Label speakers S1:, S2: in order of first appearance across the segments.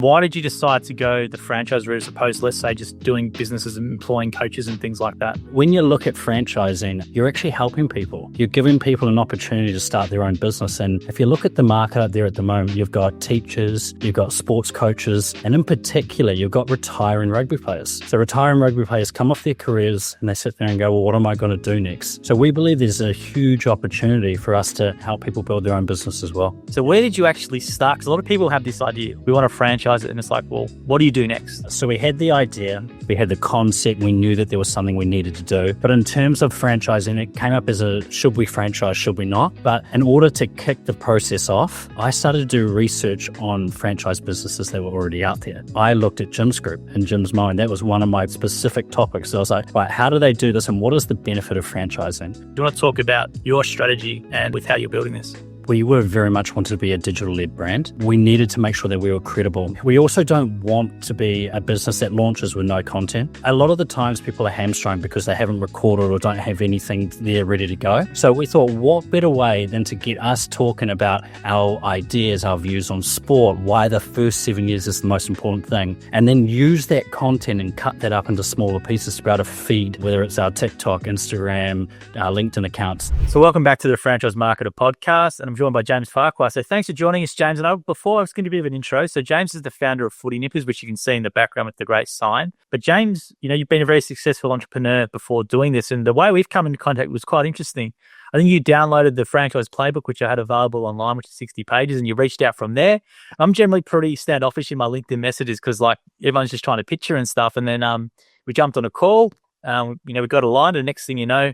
S1: Why did you decide to go the franchise route as opposed to, let's say, just doing businesses and employing coaches and things like that?
S2: When you look at franchising, you're actually helping people. You're giving people an opportunity to start their own business. And if you look at the market out there at the moment, you've got teachers, you've got sports coaches, and in particular, you've got retiring rugby players. So retiring rugby players come off their careers and they sit there and go, well, what am I going to do next? So we believe there's a huge opportunity for us to help people build their own business as well.
S1: So where did you actually start? Because a lot of people have this idea, we want to franchise it, and it's like, well, what do you do next?
S2: So we had the idea, we had the concept, we knew that there was something we needed to do. But in terms of franchising, it came up as a, should we franchise, should we not? But in order to kick the process off, I started to do research on franchise businesses that were already out there. I looked at Jim's group and Jim's mind. That was one of my specific topics. So I was like, right, how do they do this and what is the benefit of franchising?
S1: Do you want to talk about your strategy and with how you're building this?
S2: We were very much wanted to be a digital-led brand. We needed to make sure that we were credible. We also don't want to be a business that launches with no content. A lot of the times people are hamstrung because they haven't recorded or don't have anything there ready to go. So we thought, what better way than to get us talking about our ideas, our views on sport, why the first 7 years is the most important thing, and then use that content and cut that up into smaller pieces to be able to feed, whether it's our TikTok, Instagram, our LinkedIn accounts.
S1: So welcome back to the Franchise Marketer podcast, and I'm joined by James Farquhar. So thanks for joining us, James. And before I was going to give a bit of an intro. So James is the founder of Footy Nippers, which you can see in the background with the great sign. But James, you've been a very successful entrepreneur before doing this. And the way we've come into contact was quite interesting. I think you downloaded the franchise playbook, which I had available online, which is 60 pages, and you reached out from there. I'm generally pretty standoffish in my LinkedIn messages because everyone's just trying to picture and stuff. And then we jumped on a call. We got aligned, and next thing you know,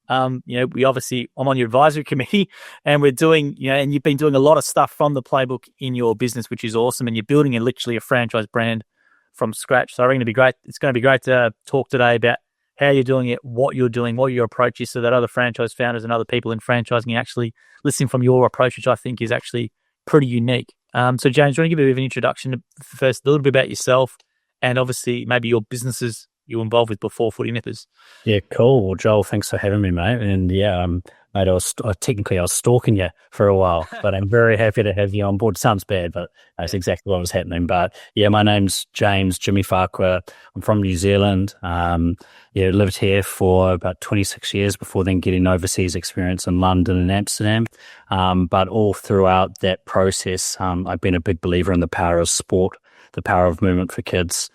S1: we obviously, I'm on your advisory committee and we're doing, and you've been doing a lot of stuff from the playbook in your business, which is awesome. And you're building literally a franchise brand from scratch. So I think it'll be great. It's going to be great to talk today about how you're doing it, what you're doing, what your approach is, so that other franchise founders and other people in franchising are actually listening from your approach, which I think is actually pretty unique. So James, do you want to give a bit of an introduction first, a little bit about yourself and obviously maybe your businesses you were involved with before Footy Nippers?
S2: Yeah, cool. Well, Joel, thanks for having me, mate. And yeah, mate, I was stalking you for a while, but I'm very happy to have you on board. Sounds bad, but that's exactly what was happening. But yeah, my name's James Jimmy Farquhar. I'm from New Zealand. Lived here for about 26 years before then getting overseas experience in London and Amsterdam. But all throughout that process, I've been a big believer in the power of sport, the power of movement for kids.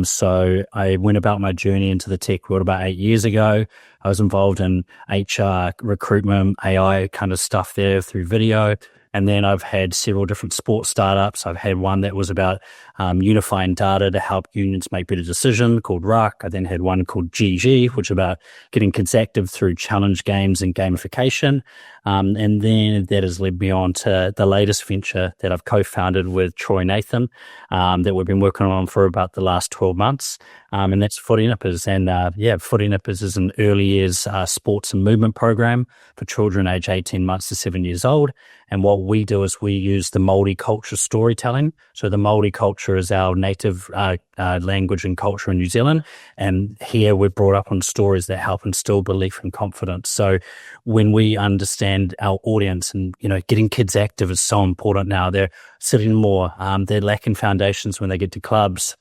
S2: So I went about my journey into the tech world about 8 years ago. I was involved in HR, recruitment, AI kind of stuff there through video. And then I've had several different sports startups. I've had one that was about unifying data to help unions make better decisions called Ruck. I then had one called GG, which is about getting kids active through challenge games and gamification. And then that has led me on to the latest venture that I've co-founded with Troy Nathan that we've been working on for about the last 12 months. And that's Footy Nippers. And Footy Nippers is an early years sports and movement program for children aged 18 months to 7 years old. And what we do is we use the Māori culture storytelling. So the Māori culture is our native language and culture in New Zealand. And here we're brought up on stories that help instill belief and confidence. So when we understand our audience and, getting kids active is so important now. They're sitting more. They're lacking foundations when they get to clubs.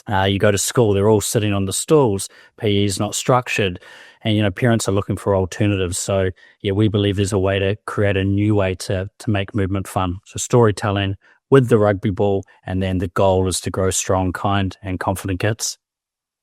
S2: You go to school, they're all sitting on the stools. PE is not structured. And, parents are looking for alternatives. So, yeah, we believe there's a way to create a new way to make movement fun. So storytelling with the rugby ball, and then the goal is to grow strong, kind, and confident kids.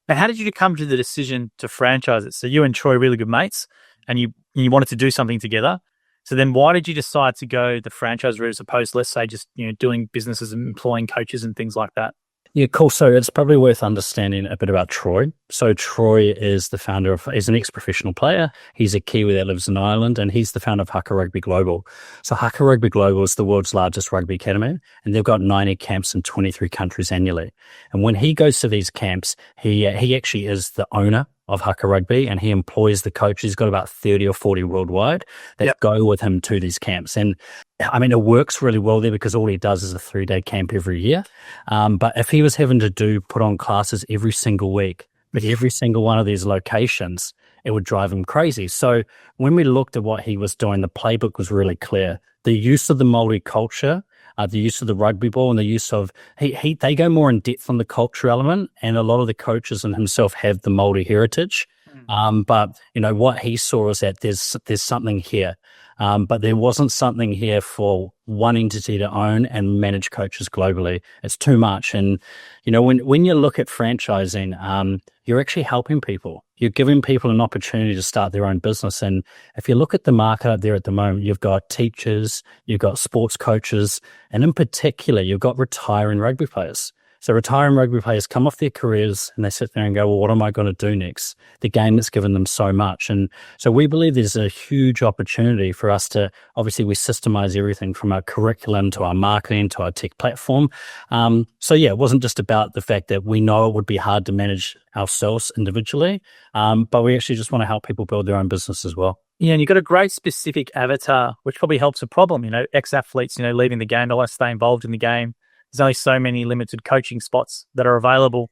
S1: And how did you come to the decision to franchise it? So you and Troy are really good mates, and you wanted to do something together. So then why did you decide to go the franchise route as opposed to, let's say, just doing businesses and employing coaches and things like that?
S2: Yeah, cool. So it's probably worth understanding a bit about Troy. So Troy is the founder he's an ex-professional player. He's a Kiwi that lives in Ireland, and he's the founder of Haka Rugby Global. So Haka Rugby Global is the world's largest rugby academy, and they've got 90 camps in 23 countries annually. And when he goes to these camps, he actually is the owner of Haka Rugby, and he employs the coaches. He's got about 30 or 40 worldwide that go with him to these camps. And I mean, it works really well there because all he does is a 3-day camp every year. But if he was having to put on classes every single week, but every single one of these locations, it would drive him crazy. So when we looked at what he was doing, the playbook was really clear. the use of the Māori culture, the use of the rugby ball, and the use of they go more in depth on the culture element, and a lot of the coaches and himself have the Māori heritage. But what he saw is that there's something here, but there wasn't something here for one entity to own and manage coaches globally. It's too much. And when you look at franchising, you're actually helping people. You're giving people an opportunity to start their own business. And if you look at the market out there at the moment, you've got teachers, you've got sports coaches, and in particular, you've got retiring rugby players. So retiring rugby players come off their careers and they sit there and go, well, what am I going to do next? The game that's given them so much. And so we believe there's a huge opportunity for us to, obviously we systemize everything from our curriculum to our marketing to our tech platform. It wasn't just about the fact that we know it would be hard to manage ourselves individually, but we actually just want to help people build their own business as well.
S1: Yeah, and you've got a great specific avatar, which probably helps a problem, ex-athletes, leaving the game, they want to stay involved in the game. There's only so many limited coaching spots that are available.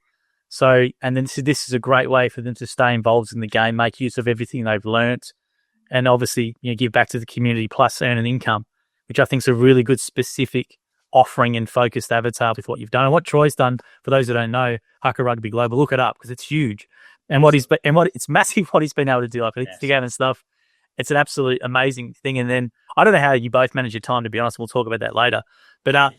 S1: So, and then this is a great way for them to stay involved in the game, make use of everything they've learnt, and obviously, give back to the community plus earn an income, which I think is a really good specific offering and focused avatar with what you've done. And what Troy's done, for those that don't know, Haka Rugby Global, look it up because it's huge. And it's massive what he's been able to do, like Instagram and stuff. It's an absolute amazing thing. And then I don't know how you both manage your time, to be honest. We'll talk about that later. But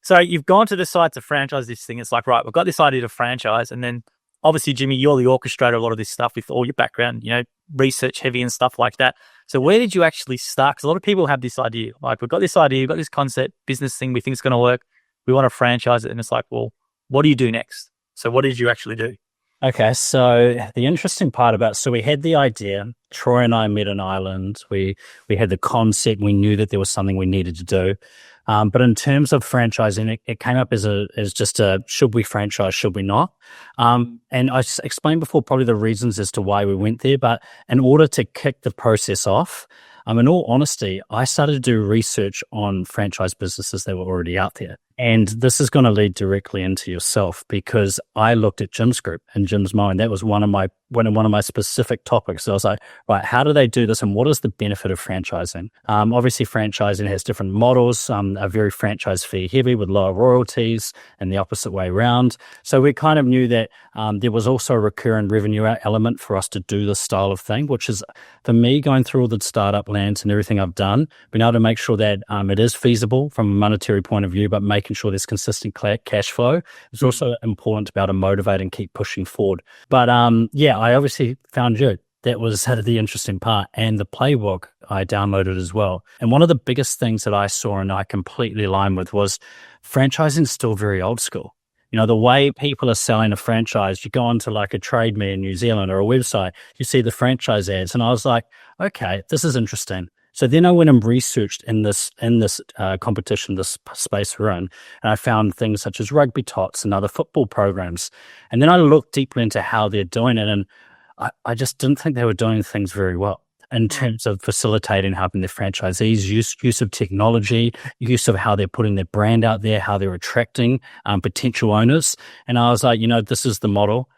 S1: so you've gone to decide to franchise this thing. It's like, right, we've got this idea to franchise. And then obviously, Jimmy, you're the orchestrator of a lot of this stuff with all your background, research heavy and stuff like that. So where did you actually start? Because a lot of people have this idea, like we've got this idea, we've got this concept, business thing, we think it's going to work. We want to franchise it. And it's like, well, what do you do next? So what did you actually do?
S2: Okay, so the interesting part so we had the idea, Troy and I met in Ireland, we had the concept, we knew that there was something we needed to do. But in terms of franchising, it came up as just a, should we franchise, should we not? And I explained before probably the reasons as to why we went there, but in order to kick the process off, in all honesty, I started to do research on franchise businesses that were already out there. And this is going to lead directly into yourself because I looked at Jim's group and Jim's mind. That was one of my specific topics. So I was like, right, how do they do this and what is the benefit of franchising? Obviously, franchising has different models, are very franchise fee heavy with lower royalties and the opposite way around. So we kind of knew that there was also a recurring revenue element for us to do this style of thing, which is for me going through all the startup lands and everything I've done, being able to make sure that it is feasible from a monetary point of view, but making sure there's consistent cash flow. It's also important to be able to motivate and keep pushing forward. But I obviously found you. That was the interesting part. And the playbook I downloaded as well. And one of the biggest things that I saw and I completely aligned with was franchising is still very old school. The way people are selling a franchise, you go onto like a Trade Me in New Zealand or a website, you see the franchise ads. And I was like, okay, this is interesting. So then I went and researched in this competition, this space we're in, and I found things such as rugby tots and other football programs. And then I looked deeply into how they're doing it, and I just didn't think they were doing things very well in terms of facilitating, helping their franchisees, use of technology, use of how they're putting their brand out there, how they're attracting potential owners. And I was like, this is the model.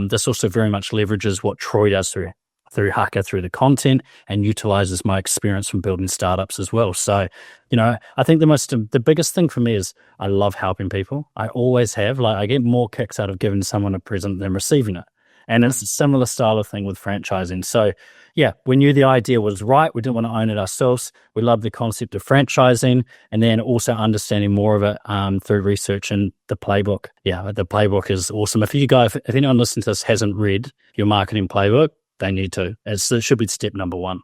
S2: This also very much leverages what Troy does through Haka, through the content, and utilizes my experience from building startups as well. So, I think the biggest thing for me is I love helping people. I always have. Like, I get more kicks out of giving someone a present than receiving it. And it's a similar style of thing with franchising. So, yeah, we knew the idea was right. We didn't want to own it ourselves. We love the concept of franchising and then also understanding more of it through research and the playbook. Yeah, the playbook is awesome. If anyone listening to this hasn't read your marketing playbook, they need to. It should be step number one.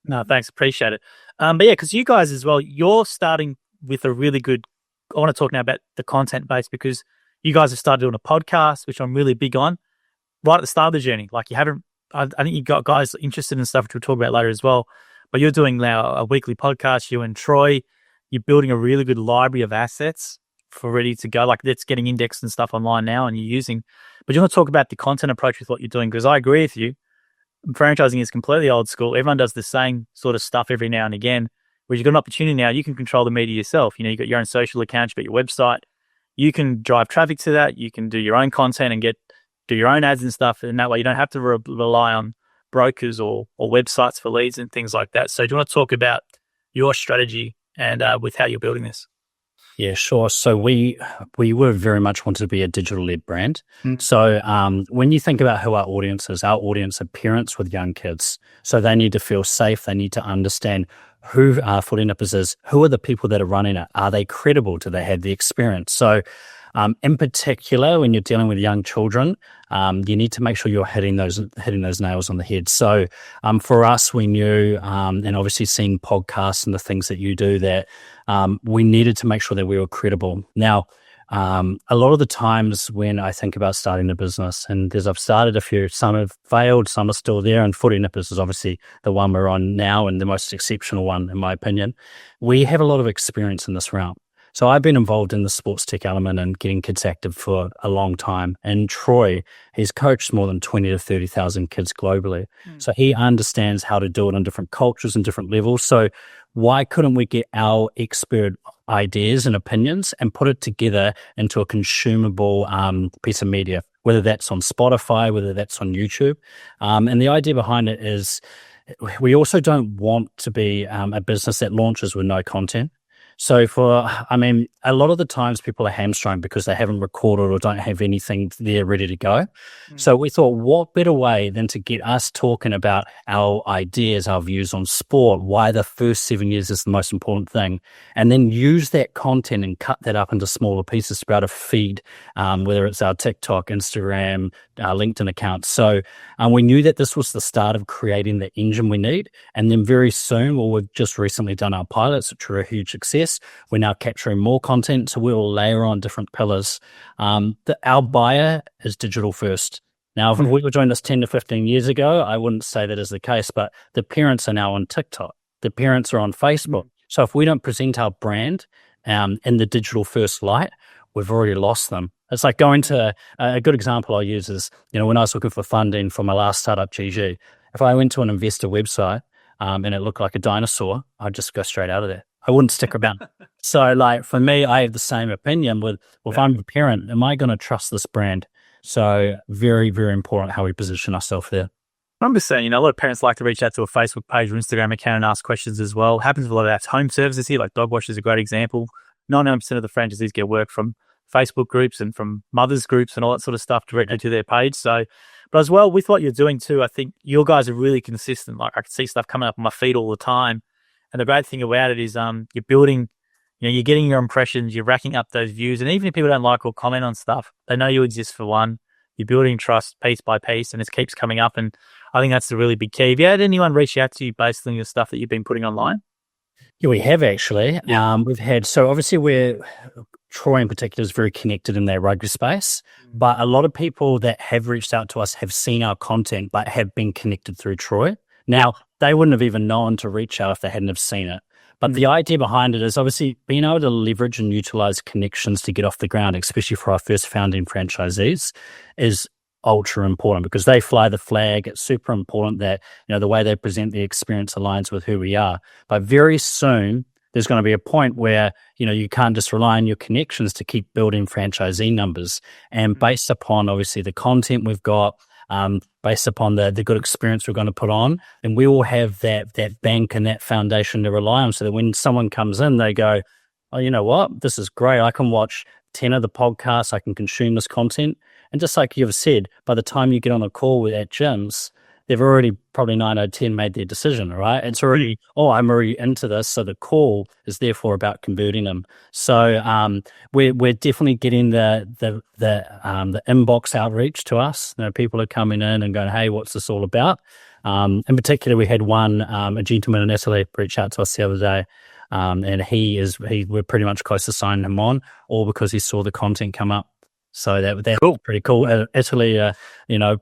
S1: No, thanks. Appreciate it. But yeah, because you guys as well, you're starting with a really good, I want to talk now about the content base because you guys have started doing a podcast, which I'm really big on, right at the start of the journey. Like I think you've got guys interested in stuff, which we'll talk about later as well, but you're doing now a weekly podcast, you and Troy, you're building a really good library of assets for ready to go. Like that's getting indexed and stuff online now and you're using, but you want to talk about the content approach with what you're doing because I agree with you. Franchising is completely old school. Everyone does the same sort of stuff every now and again. Whereas you've got an opportunity now, you can control the media yourself. You've got your own social accounts, you've got your website. You can drive traffic to that. You can do your own content and do your own ads and stuff. And that way you don't have to rely on brokers or websites for leads and things like that. So do you want to talk about your strategy and with how you're building this?
S2: Yeah, sure. So we were very much wanted to be a digital led brand. So when you think about who our audience is, our audience are parents with young kids. So they need to feel safe. They need to understand who Footy Nippers is. Who are the people that are running it? Are they credible? Do they have the experience? So in particular, when you're dealing with young children, you need to make sure you're hitting those nails on the head. So for us, we knew, and obviously seeing podcasts and the things that you do, that we needed to make sure that we were credible. Now, a lot of the times when I think about starting a business, and I've started a few, some have failed, some are still there, and Footy Nippers is obviously the one we're on now and the most exceptional one, in my opinion. We have a lot of experience in this realm. So I've been involved in the sports tech element and getting kids active for a long time. And Troy, he's coached more than 20 to 30,000 kids globally. So he understands how to do it in different cultures and different levels. So why couldn't we get our expert ideas and opinions and put it together into a consumable piece of media, whether that's on Spotify, whether that's on YouTube? And the idea behind it is we also don't want to be a business that launches with no content. So a lot of the times people are hamstrung because they haven't recorded or don't have anything there ready to go. So we thought, what better way than to get us talking about our ideas, our views on sport, why the first 7 years is the most important thing, and then use that content and cut that up into smaller pieces to be able to feed, whether it's our TikTok, Instagram, our LinkedIn account. So we knew that this was the start of creating the engine we need. And then very soon, we've just recently done our pilots, which were a huge success. We're now capturing more content, so we'll layer on different pillars. Our buyer is digital first. Now, if we were doing this 10 to 15 years ago, I wouldn't say that is the case, but the parents are now on TikTok. The parents are on Facebook. So if we don't present our brand in the digital first light, we've already lost them. It's like going to a good example I use is, when I was looking for funding for my last startup, GG, if I went to an investor website and it looked like a dinosaur, I'd just go straight out of there. I wouldn't stick around. So for me, I have the same opinion with, if I'm a parent, am I going to trust this brand? So very, very important how we position ourselves there.
S1: I'm just saying, a lot of parents like to reach out to a Facebook page or Instagram account and ask questions as well. Happens with a lot of our home services here, like Dog Wash is a great example. 99% of the franchisees get work from Facebook groups and from mothers groups and all that sort of stuff directly to their page. So, but as well, with what you're doing too, I think your guys are really consistent. Like I can see stuff coming up on my feed all the time. And the great thing about it is you're building, you're getting your impressions, you're racking up those views. And even if people don't like or comment on stuff, they know you exist for one. You're building trust piece by piece and it keeps coming up. And I think that's the really big key. Have you had anyone reach out to you based on your stuff that you've been putting online?
S2: Yeah, we have actually. Yeah. We've had, so obviously Troy in particular is very connected in their rugby space, but a lot of people that have reached out to us have seen our content, but have been connected through Troy. Now, they wouldn't have even known to reach out if they hadn't have seen it. But the idea behind it is obviously being able to leverage and utilize connections to get off the ground, especially for our first founding franchisees, is ultra important because they fly the flag. It's super important that, the way they present the experience aligns with who we are. But very soon, there's going to be a point where, you can't just rely on your connections to keep building franchisee numbers. And based upon, obviously, the content we've got, based upon the good experience we're going to put on, and we will have that bank and that foundation to rely on so that when someone comes in, they go, oh, you know what? This is great. I can watch 10 of the podcasts. I can consume this content. And just like you've said, by the time you get on a call at gyms, they've already probably 9 out of 10 made their decision, right? It's already, I'm already into this. So the call is therefore about converting them. So we're definitely getting the inbox outreach to us. People are coming in and going, hey, what's this all about? In particular, we had a gentleman in Italy reach out to us the other day. And we're pretty much close to signing him on, all because he saw the content come up. So that's cool. Pretty cool. Italy,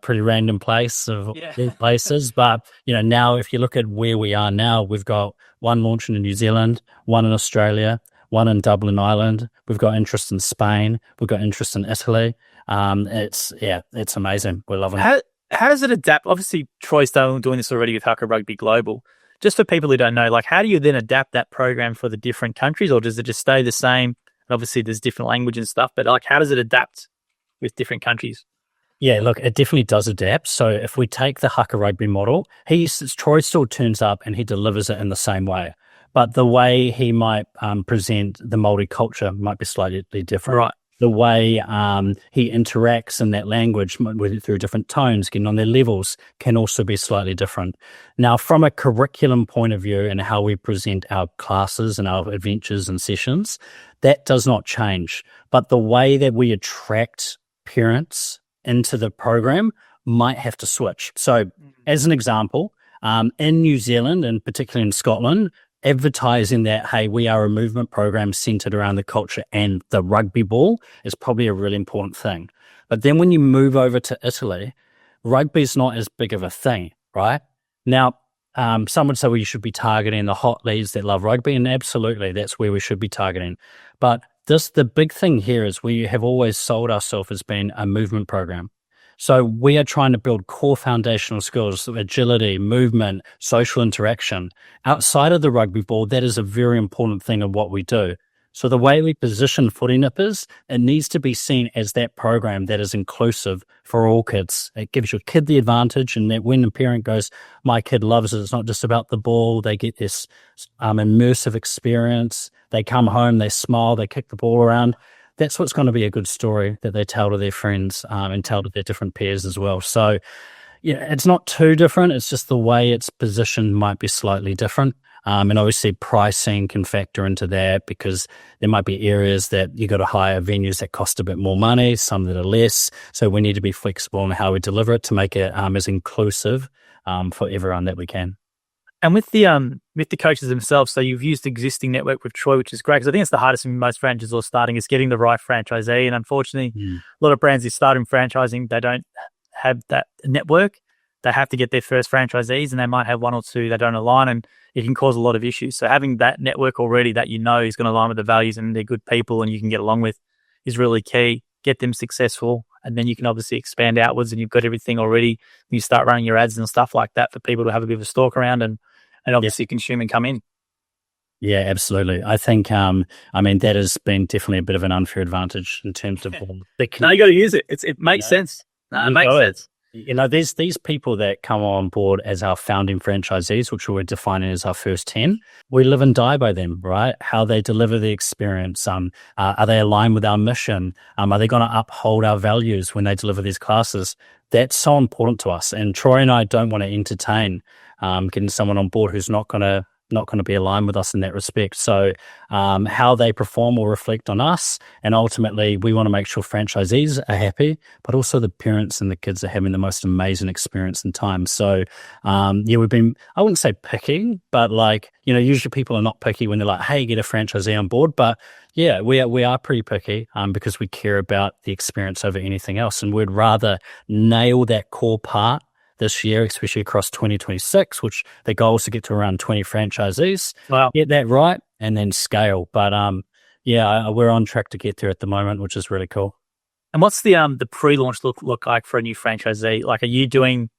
S2: pretty random place of places. But, now if you look at where we are now, we've got one launching in New Zealand, one in Australia, one in Dublin, Ireland. We've got interest in Spain. We've got interest in Italy. It's amazing. We're loving it.
S1: How does it adapt? Obviously, Troy's doing this already with Hucker Rugby Global. Just for people who don't know, how do you then adapt that program for the different countries, or does it just stay the same? Obviously, there's different language and stuff, but how does it adapt with different countries?
S2: Yeah, look, it definitely does adapt. So if we take the Hucker Rugby model, Troy still turns up and he delivers it in the same way. but the way he might present the Māori culture might be slightly different.
S1: Right.
S2: The way he interacts in that language through different tones, getting on their levels, can also be slightly different. Now, from a curriculum point of view and how we present our classes and our adventures and sessions, that does not change. But the way that we attract parents into the program might have to switch. So, as an example, in New Zealand, and particularly in Scotland, advertising that, hey, we are a movement program centered around the culture and the rugby ball is probably a really important thing. But then when you move over to Italy, rugby is not as big of a thing, right? Now, some would say, well, you should be targeting the hot leads that love rugby, and absolutely, that's where we should be targeting. But the big thing here is we have always sold ourselves as being a movement program. So we are trying to build core foundational skills, agility, movement, social interaction. Outside of the rugby ball, that is a very important thing of what we do. So the way we position Footy Nippers, it needs to be seen as that program that is inclusive for all kids. It gives your kid the advantage, and that when a parent goes, my kid loves it, it's not just about the ball. They get this immersive experience. They come home, they smile, they kick the ball around. That's what's going to be a good story that they tell to their friends and tell to their different peers as well. So, yeah, it's not too different. It's just the way it's positioned might be slightly different. And obviously pricing can factor into that, because there might be areas that you got to hire venues that cost a bit more money, some that are less. So we need to be flexible in how we deliver it to make it as inclusive for everyone that we can.
S1: And with the coaches themselves, so you've used existing network with Troy, which is great, because I think it's the hardest thing most franchises are starting is getting the right franchisee. And unfortunately, a lot of brands that start in franchising, they don't have that network. They have to get their first franchisees, and they might have one or two that don't align, and it can cause a lot of issues. So having that network already that you know is going to align with the values and they're good people and you can get along with is really key. Get them successful, and then you can obviously expand outwards, and you've got everything already. You start running your ads and stuff like that for people to have a bit of a stalk around and obviously consume and come in.
S2: Yeah, absolutely. I think, that has been definitely a bit of an unfair advantage in terms of...
S1: No, you got to use it. It makes sense. No, it makes sense.
S2: You know, there's these people that come on board as our founding franchisees, which we're defining as our first 10. We live and die by them, right? How they deliver the experience. Are they aligned with our mission? Are they going to uphold our values when they deliver these classes? That's so important to us. And Troy and I don't want to entertain getting someone on board who's not going to be aligned with us in that respect. So how they perform will reflect on us. And ultimately, we want to make sure franchisees are happy, but also the parents and the kids are having the most amazing experience and time. So, we've been, I wouldn't say picky, but usually people are not picky when they're like, hey, get a franchisee on board. But yeah, we are pretty picky because we care about the experience over anything else. And we'd rather nail that core part this year, especially across 2026, which the goal is to get to around 20 franchisees.
S1: Wow.
S2: Get that right and then scale. But we're on track to get there at the moment, which is really cool.
S1: And what's the pre-launch look like for a new franchisee? Like, are you doing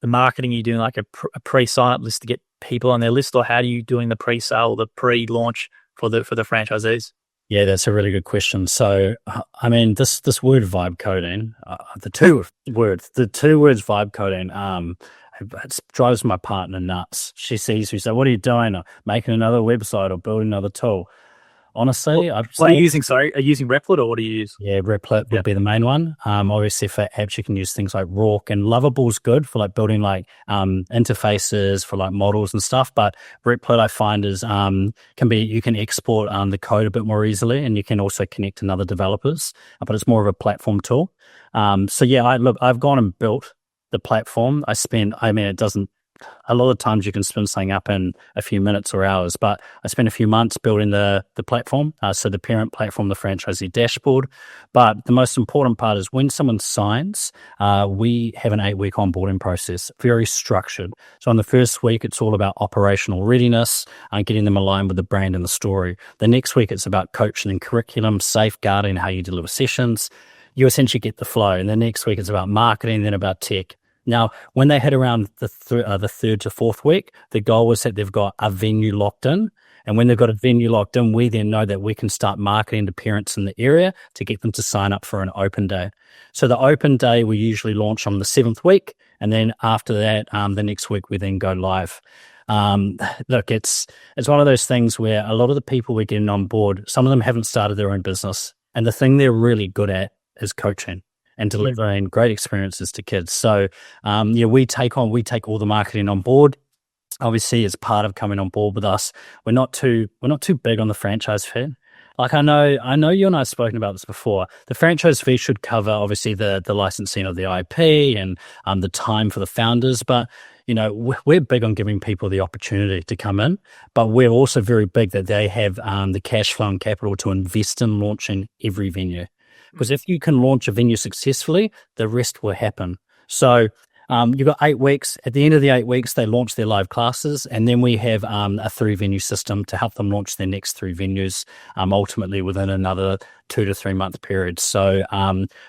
S1: the marketing? Are you doing like a pre-sign-up list to get people on their list, or how are you doing the pre-sale, the pre-launch for the franchisees?
S2: Yeah, that's a really good question. So, this word vibe coding, the two words vibe coding, it drives my partner nuts. She sees me say, what are you doing? Or making another website or building another tool. Honestly,
S1: what are you using? Sorry, are you using Replit, or what do you use?
S2: Yeah, Replit would be the main one. Obviously for apps, you can use things like Rock, and Lovable's good for building interfaces for models and stuff. But Replit, I find, is you can export the code a bit more easily, and you can also connect to other developers. But it's more of a platform tool. I've gone and built the platform. A lot of times you can spin something up in a few minutes or hours, but I spent a few months building the platform, so the parent platform, the franchisee dashboard. But the most important part is when someone signs, we have an 8-week onboarding process, very structured. So on the first week, it's all about operational readiness and getting them aligned with the brand and the story. The next week, it's about coaching and curriculum, safeguarding how you deliver sessions. You essentially get the flow. And the next week, it's about marketing, then about tech. Now, when they hit around the third to fourth week, the goal was that they've got a venue locked in. And when they've got a venue locked in, we then know that we can start marketing to parents in the area to get them to sign up for an open day. So the open day, we usually launch on the 7th week. And then after that, the next week, we then go live. Look, it's one of those things where a lot of the people we're getting on board, some of them haven't started their own business, and the thing they're really good at is coaching and delivering great experiences to kids. So, we take all the marketing on board. Obviously, as part of coming on board with us, we're not too big on the franchise fee. Like I know you and I have spoken about this before. The franchise fee should cover obviously the licensing of the IP and the time for the founders, but we're big on giving people the opportunity to come in, but we're also very big that they have the cash flow and capital to invest in launching every venue. Because if you can launch a venue successfully, the rest will happen. So you've got 8 weeks. At the end of the 8 weeks, they launch their live classes, and then we have a 3-venue system to help them launch their next 3 venues, ultimately within another 2 to 3 month period. So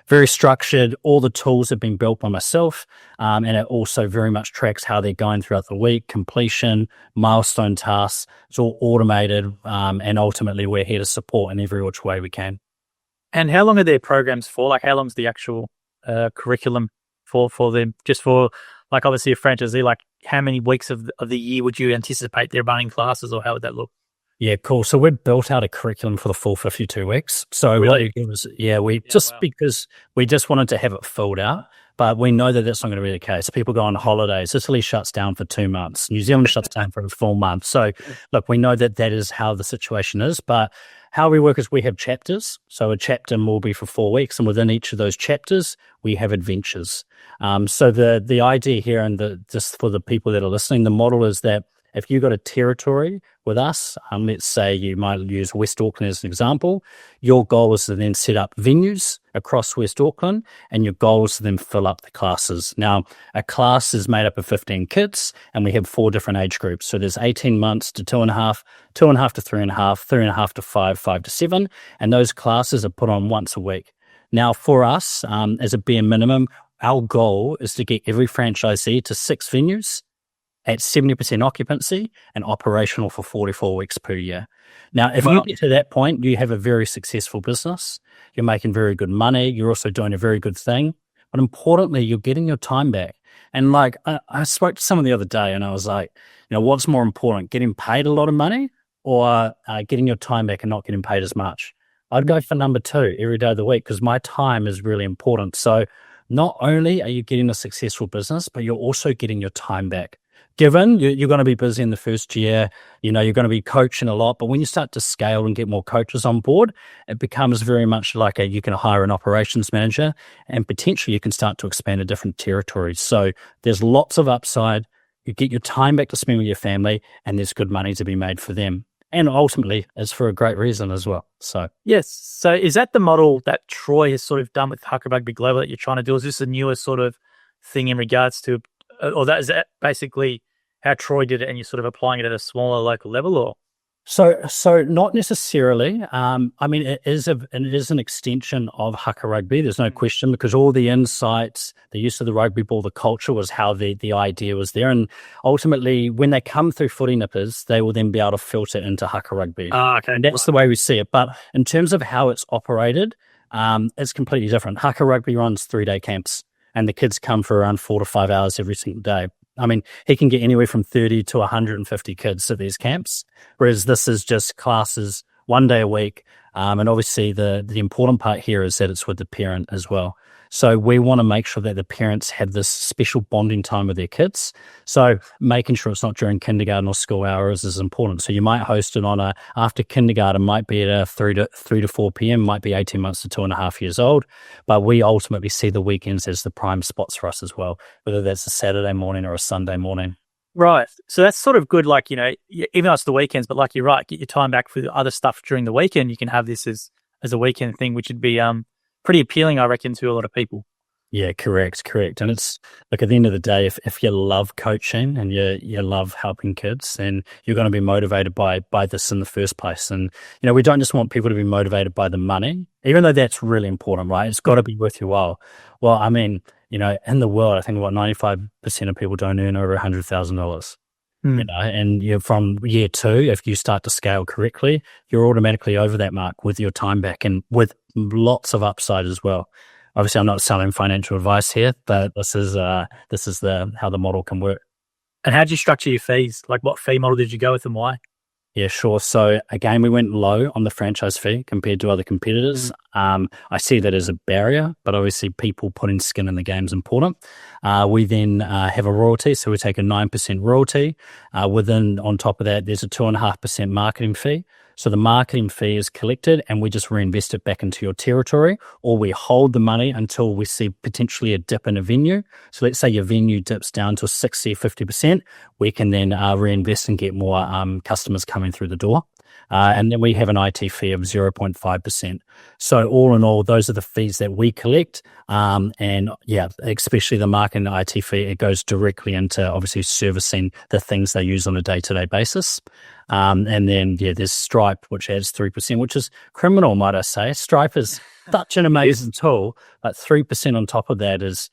S2: very structured. All the tools have been built by myself, and it also very much tracks how they're going throughout the week, completion, milestone tasks. It's all automated, and ultimately we're here to support in every which way we can.
S1: And how long are their programs for? Like, how long's the actual curriculum for them? Just for, like, obviously a franchisee, like, how many weeks of the year would you anticipate they're running classes, or how would that look?
S2: Yeah, cool. So we've built out a curriculum for the full 52 weeks. So
S1: Really?
S2: what you give us, because we just wanted to have it filled out, but we know that that's not going to be the case. People go on holidays. Italy shuts down for 2 months. New Zealand shuts down for a full month. So look, we know that is how the situation is, but how we work is we have chapters. So a chapter will be for 4 weeks, and within each of those chapters, we have adventures. So the idea here, and just for the people that are listening, the model is that if you got a territory with us, let's say you might use West Auckland as an example, your goal is to then set up venues across West Auckland, and your goal is to then fill up the classes. Now, a class is made up of 15 kids, and we have 4 different age groups. So there's 18 months to 2.5, 2.5 to 3.5, 3.5 to 5, 5 to 7, and those classes are put on once a week. Now, for us, as a bare minimum, our goal is to get every franchisee to 6 venues at 70% occupancy and operational for 44 weeks per year. Now, if you get to that point, you have a very successful business. You're making very good money. You're also doing a very good thing. But importantly, you're getting your time back. And like, I spoke to someone the other day, and I was like, what's more important, getting paid a lot of money or getting your time back and not getting paid as much? I'd go for number 2 every day of the week, because my time is really important. So not only are you getting a successful business, but you're also getting your time back. Given you're going to be busy in the first year, you're going to be coaching a lot, but when you start to scale and get more coaches on board, it becomes very much like you can hire an operations manager, and potentially you can start to expand to different territories. So there's lots of upside. You get your time back to spend with your family, and there's good money to be made for them. And ultimately, it's for a great reason as well. So
S1: yes. So is that the model that Troy has sort of done with Hucker Rugby Global that you're trying to do? Is this a newer sort of thing in regards to, or is that basically how Troy did it, and you're sort of applying it at a smaller local level, or?
S2: So not necessarily. I mean, it is an extension of Hucker Rugby. There's no question, because all the insights, the use of the rugby ball, the culture was how the idea was there. And ultimately, when they come through Footy Nippers, they will then be able to filter into Hucker Rugby.
S1: Okay.
S2: And that's the way we see it. But in terms of how it's operated, it's completely different. Hucker Rugby runs 3-day camps, and the kids come for around 4 to 5 hours every single day. I mean, he can get anywhere from 30 to 150 kids at these camps, whereas this is just classes 1 day a week. And obviously the important part here is that it's with the parent as well. So we want to make sure that the parents have this special bonding time with their kids. So making sure it's not during kindergarten or school hours is important. So you might host it on after kindergarten, might be at 3 to 4 p.m., might be 18 months to 2.5 years old. But we ultimately see the weekends as the prime spots for us as well, whether that's a Saturday morning or a Sunday morning.
S1: Right. So that's sort of good, like, even though it's the weekends, but like you're right, get your time back for the other stuff during the weekend. You can have this as a weekend thing, which would be pretty appealing, I reckon, to a lot of people.
S2: Yeah, correct. And it's like, at the end of the day, if you love coaching and you love helping kids, then you're going to be motivated by this in the first place. And, we don't just want people to be motivated by the money, even though that's really important, right? It's got to be worth your while. Well, I mean, in the world, I think 95% of people don't earn over $100,000. And you're from year 2, if you start to scale correctly, you're automatically over that mark with your time back, and with lots of upside as well. Obviously, I'm not selling financial advice here, but this is how the model can work.
S1: And how did you structure your fees? Like, what fee model did you go with and why?
S2: Yeah, sure. So again, we went low on the franchise fee compared to other competitors. I see that as a barrier, but obviously people putting skin in the game is important. We then have a royalty, so we take a 9% royalty. On top of that, there's a 2.5% marketing fee. So the marketing fee is collected and we just reinvest it back into your territory, or we hold the money until we see potentially a dip in a venue. So let's say your venue dips down to 60, 50%, we can then reinvest and get more customers coming through the door. And then we have an IT fee of 0.5%. So all in all, those are the fees that we collect. And yeah, especially the marketing IT fee, it goes directly into obviously servicing the things they use on a day-to-day basis. And then, there's Stripe, which adds 3%, which is criminal, might I say. Stripe is such an amazing tool, but 3% on top of that is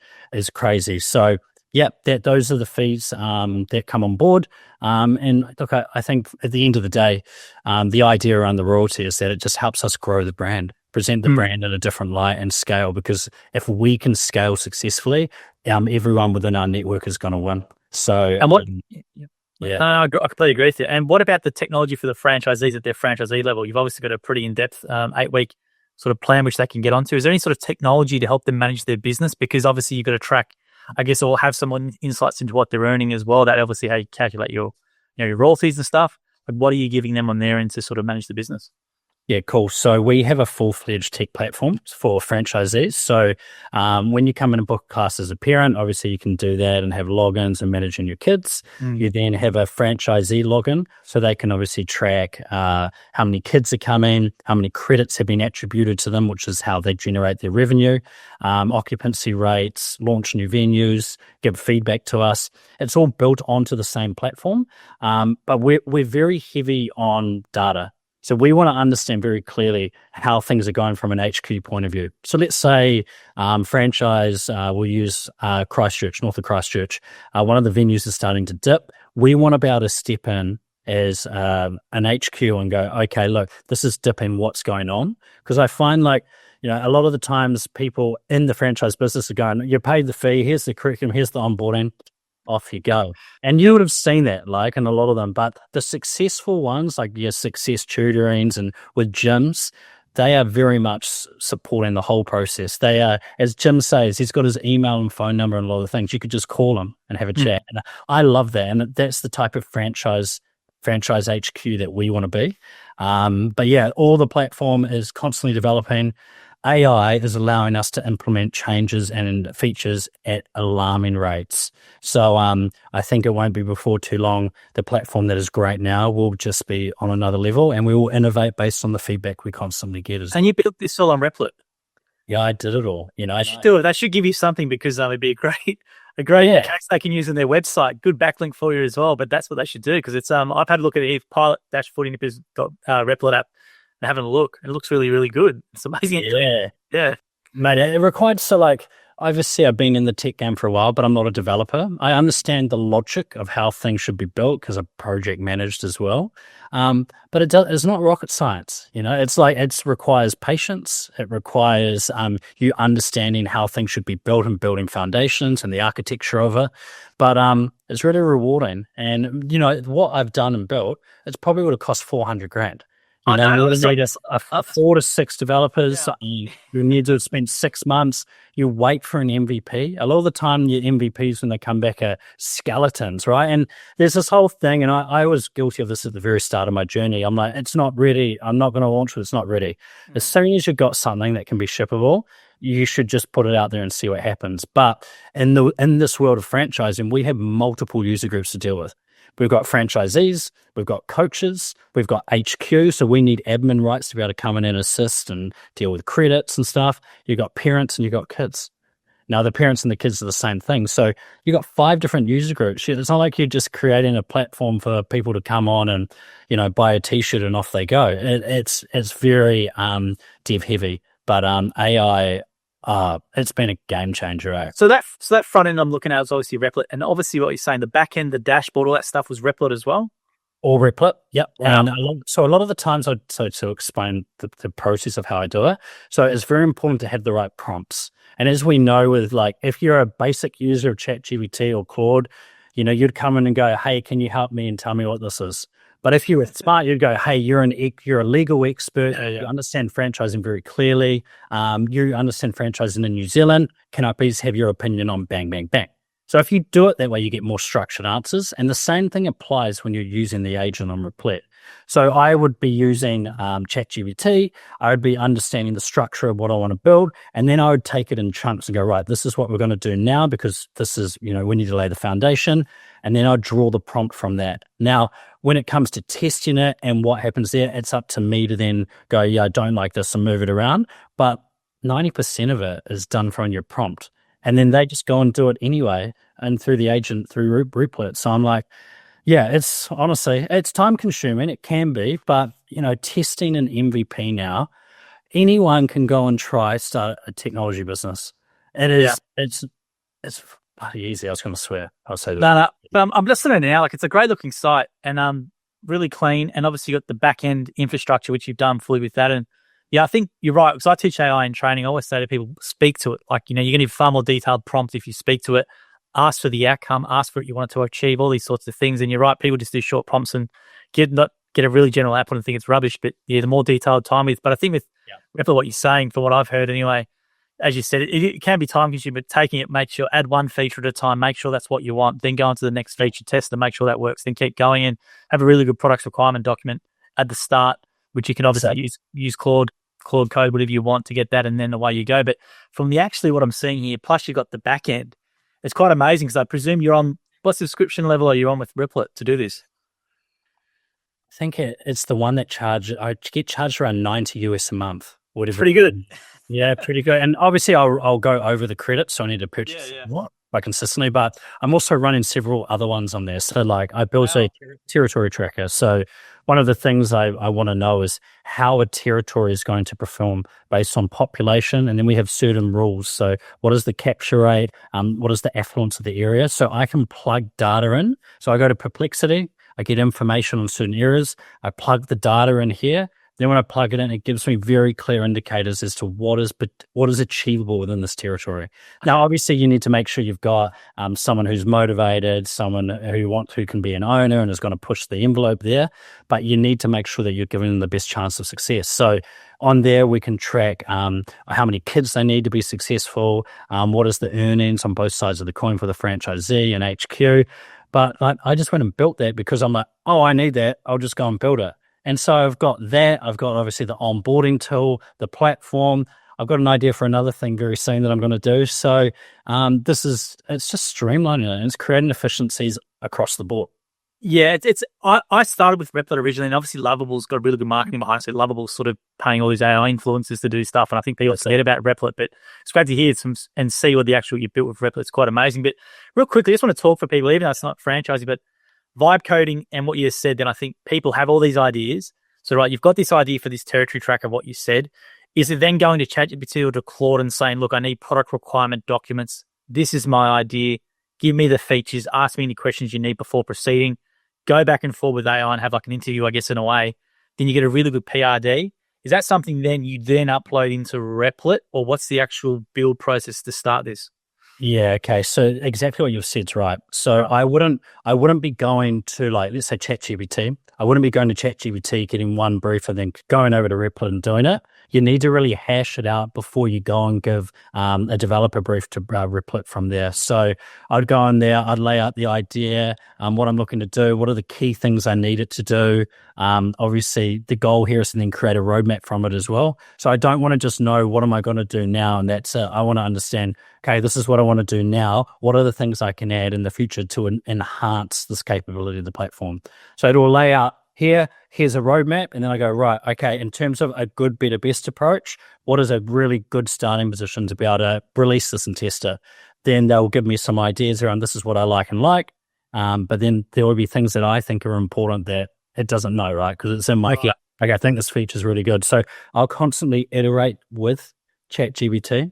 S2: crazy. So, those are the fees that come on board. And look, I think at the end of the day, the idea around the royalty is that it just helps us grow the brand, present the brand in a different light and scale, because if we can scale successfully, everyone within our network is going to win. So,
S1: and what...
S2: Yeah,
S1: I completely agree with you. And what about the technology for the franchisees at their franchisee level? You've obviously got a pretty in-depth 8-week sort of plan which they can get onto. Is there any sort of technology to help them manage their business? Because obviously you've got to track, I guess, or have some insights into what they're earning as well. That obviously how you calculate your royalties and stuff. But what are you giving them on their end to sort of manage the business?
S2: Yeah, cool. So we have a full-fledged tech platform for franchisees. So when you come in and book a class as a parent, obviously you can do that and have logins and managing your kids. You then have a franchisee login, so they can obviously track how many kids are coming, how many credits have been attributed to them, which is how they generate their revenue, occupancy rates, launch new venues, give feedback to us. It's all built onto the same platform, but we're very heavy on data. So we want to understand very clearly how things are going from an HQ point of view. So let's say franchise, we'll use Christchurch, north of Christchurch. One of the venues is starting to dip. We want to be able to step in as an HQ and go, okay, look, this is dipping, what's going on? Because I find a lot of the times people in the franchise business are going, you paid the fee, here's the curriculum, here's the onboarding, off you go. And you would have seen that, in a lot of them. But the successful ones, like your Success Tutorings and with gyms, they are very much supporting the whole process. They are, as Jim says, he's got his email and phone number and a lot of things. You could just call him and have a chat. And I love that. And that's the type of franchise HQ that we want to be. But yeah, all the platform is constantly developing. AI is allowing us to implement changes and features at alarming rates. So I think it won't be before too long, the platform that is great now will just be on another level, and we will innovate based on the feedback we constantly get.
S1: And you built this all on Replit?
S2: Yeah, I did it all.
S1: I should do it. That should give you something, because it'd be a great case they can use in their website. Good backlink for you as well. But that's what they should do, because it's I've had a look at it, pilot-Footy Nippers Replit app. And having a look, it looks really, really good. It's amazing. Yeah.
S2: Mate, it required, obviously I've been in the tech game for a while, but I'm not a developer. I understand the logic of how things should be built because I'm project managed as well. But it's not rocket science. It requires patience. It requires you understanding how things should be built and building foundations and the architecture of it. But it's really rewarding. And, what I've done and built, it's probably would have cost $400,000. Just 4 to 6 developers. You need to spend 6 months. You wait for an MVP. A lot of the time, your MVPs, when they come back, are skeletons, right? And there's this whole thing, and I was guilty of this at the very start of my journey. I'm like, it's not ready. I'm not going to launch it. It's not ready. As soon as you've got something that can be shippable, you should just put it out there and see what happens. But in this world of franchising, we have multiple user groups to deal with. We've got franchisees, we've got coaches, we've got HQ, so we need admin rights to be able to come in and assist and deal with credits and stuff. You've got parents and you've got kids. Now, the parents and the kids are the same thing. So you've got 5 different user groups. It's not like you're just creating a platform for people to come on and, buy a T-shirt and off they go. It's very dev heavy, but AI... it's been a game changer. Eh?
S1: So that front end I'm looking at is obviously Replit, and obviously what you're saying, the back end, the dashboard, all that stuff was Replit as well.
S2: All Replit, yep.
S1: Wow.
S2: And a lot of the times, to explain the process of how I do it. So it's very important to have the right prompts. And as we know, with if you're a basic user of ChatGPT or Claude, you'd come in and go, hey, can you help me and tell me what this is? But if you were smart, you'd go, hey, you're a legal expert. You understand franchising very clearly. You understand franchising in New Zealand. Can I please have your opinion on bang, bang, bang? So if you do it that way, you get more structured answers. And the same thing applies when you're using the agent on Replit. So I would be using ChatGPT. I would be understanding the structure of what I want to build. And then I would take it in chunks and go, right, this is what we're going to do now because this is, we need to lay the foundation. And then I'd draw the prompt from that. Now, when it comes to testing it and what happens there, it's up to me to then go, yeah, I don't like this and move it around. But 90% of it is done from your prompt. And then they just go and do it anyway and through the agent, through Replit. So I'm like, yeah, it's time consuming. It can be, but, testing an MVP now, anyone can go and start a technology business. It is, it's bloody easy. I was going to swear. I'll say that.
S1: No. I'm listening now. Like, it's a great looking site and really clean. And obviously you got the back end infrastructure, which you've done fully with that. And yeah, I think you're right. Because I teach AI in training. I always say to people, speak to it. Like, you're going to have far more detailed prompts if you speak to it. Ask for the outcome, ask for what you want it to achieve, all these sorts of things. And you're right, people just do short prompts and get a really general output and think it's rubbish. But yeah, the more detailed time with. But I think with what you're saying, from what I've heard anyway, as you said, it can be time consuming, but taking it, make sure, add one feature at a time, make sure that's what you want, then go on to the next feature, test and make sure that works, then keep going and have a really good products requirement document at the start, which you can obviously use Claude code, whatever you want to get that, and then away you go. But from what I'm seeing here, plus you've got the back end, it's quite amazing because I presume you're on, what subscription level are you on with Replit to do this?
S2: I think it's the one that I get charged around $90 US a month. Whatever.
S1: Pretty good.
S2: Yeah, pretty good. And obviously I'll go over the credit, so I need to purchase quite consistently, but I'm also running several other ones on there. So like I built a territory tracker. So one of the things I want to know is how a territory is going to perform based on population. And then we have certain rules. So what is the capture rate? What is the affluence of the area? So I can plug data in. So I go to Perplexity, I get information on certain areas. I plug the data in here. Then when I plug it in, it gives me very clear indicators as to what is achievable within this territory. Now, obviously, you need to make sure you've got someone who's motivated, someone who can be an owner and is going to push the envelope there. But you need to make sure that you're giving them the best chance of success. So on there, we can track how many kids they need to be successful, what is the earnings on both sides of the coin for the franchisee and HQ. But I just went and built that because I'm like, oh, I need that. I'll just go and build it. And so I've got that. I've got obviously the onboarding tool, the platform. I've got an idea for another thing very soon that I'm going to do. So it's just streamlining it and it's creating efficiencies across the board.
S1: Yeah, I started with Replit originally, and obviously Lovable's got really good marketing behind it. So Lovable's sort of paying all these AI influencers to do stuff, and I think people forget about Replit. But it's great to hear and see what you built with Replit. It's quite amazing. But real quickly, I just want to talk for people, even though it's not franchising, but vibe coding and what you said, then I think people have all these ideas. So, right, you've got this idea for this territory tracker, what you said. Is it then going to ChatGPT or to Claude and saying, look, I need product requirement documents. This is my idea. Give me the features. Ask me any questions you need before proceeding. Go back and forth with AI and have like an interview, I guess, in a way. Then you get a really good PRD. Is that something then you then upload into Replit, or what's the actual build process to start this?
S2: Yeah, okay. So exactly what you've said is right. So I wouldn't be going to, like, let's say ChatGPT. I wouldn't be going to ChatGPT, getting one brief and then going over to Replit and doing it. You need to really hash it out before you go and give a developer brief to Replit from there. So I'd go in there, I'd lay out the idea, what I'm looking to do, what are the key things I need it to do. Obviously, the goal here is to then create a roadmap from it as well. So I don't want to just know what am I going to do now, and that's it. I want to understand, okay, this is what I want to do now. What are the things I can add in the future to enhance this capability of the platform? So it will lay out here's a roadmap, and then I go, right, okay, in terms of a good, better, best approach, what is a really good starting position to be able to release this and test it? Then they'll give me some ideas around this is what I like and like, but then there will be things that I think are important that it doesn't know, right? Because it's in my, okay, I think this feature is really good. So I'll constantly iterate with ChatGPT.